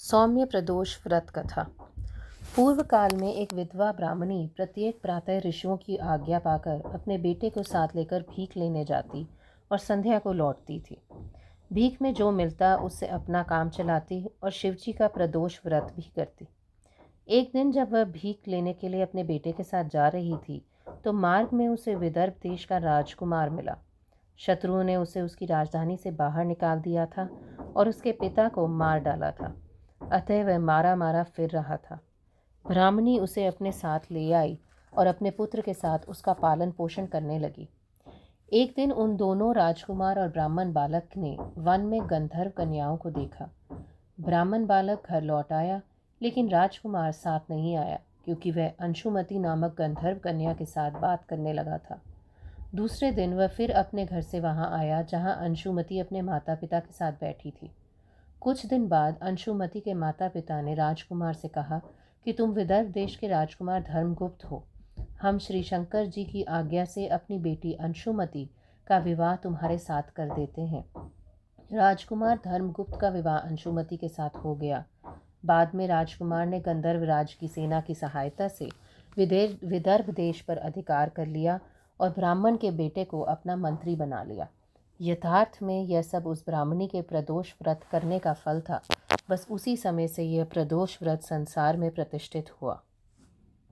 सौम्य प्रदोष व्रत कथा। पूर्व काल में एक विधवा ब्राह्मणी प्रत्येक प्रातः ऋषियों की आज्ञा पाकर अपने बेटे को साथ लेकर भीख लेने जाती और संध्या को लौटती थी। भीख में जो मिलता उससे अपना काम चलाती और शिवजी का प्रदोष व्रत भी करती। एक दिन जब वह भीख लेने के लिए अपने बेटे के साथ जा रही थी तो मार्ग में उसे विदर्भ देश का राजकुमार मिला। शत्रुओं ने उसे उसकी राजधानी से बाहर निकाल दिया था और उसके पिता को मार डाला था। अतः वह मारा मारा फिर रहा था। ब्राह्मणी उसे अपने साथ ले आई और अपने पुत्र के साथ उसका पालन पोषण करने लगी। एक दिन उन दोनों राजकुमार और ब्राह्मण बालक ने वन में गंधर्व कन्याओं को देखा। ब्राह्मण बालक घर लौट आया, लेकिन राजकुमार साथ नहीं आया क्योंकि वह अंशुमति नामक गंधर्व कन्या के साथ बात करने लगा था। दूसरे दिन वह फिर अपने घर से वहां आया जहां अंशुमति अपने माता पिता के साथ बैठी थी। कुछ दिन बाद अंशुमति के माता पिता ने राजकुमार से कहा कि तुम विदर्भ देश के राजकुमार धर्मगुप्त हो। हम श्री शंकर जी की आज्ञा से अपनी बेटी अंशुमति का विवाह तुम्हारे साथ कर देते हैं। राजकुमार धर्मगुप्त का विवाह अंशुमति के साथ हो गया। बाद में राजकुमार ने गंधर्व राज की सेना की सहायता से विदर्भ देश पर अधिकार कर लिया और ब्राह्मण के बेटे को अपना मंत्री बना लिया। यथार्थ में यह सब उस ब्राह्मणी के प्रदोष व्रत करने का फल था। बस उसी समय से यह प्रदोष व्रत संसार में प्रतिष्ठित हुआ।